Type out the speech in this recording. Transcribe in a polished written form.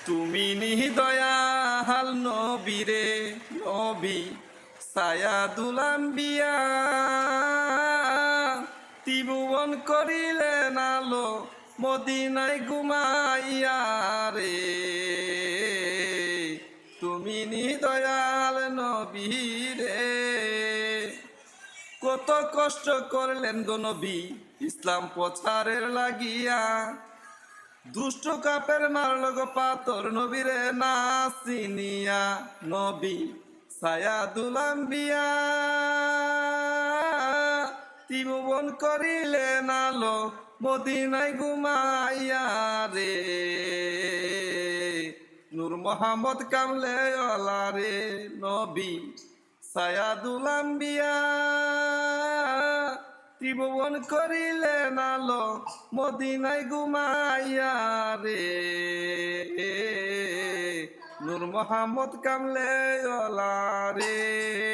তুমি দয়াল নবীরে নবী সায়াদুল আম্বিয়া ত্রিভুবন করিলেন আলো মদিনায় ঘুমাইয়া রে তুমি দয়াল নবীরে কত কষ্ট করলেন গো নবী ইসলাম প্রচারের লাগিয়া দুষ্ট কাপের মারল গো পাতর নবীরে না চিনিয়া নবী সায়াদুল আম্বিয়া ত্রিভুবন করিলেন আলো মদিনায় ঘুমাইয়া রে নূর মোহাম্মদ কামলে ওয়ালা রে নবী সায়াদুল আম্বিয়া ত্রিভুবন করিলেন আলো মদিনায় ঘুমাইয়া রে নূর মোহাম্মদ কামলে ওয়ালা রে।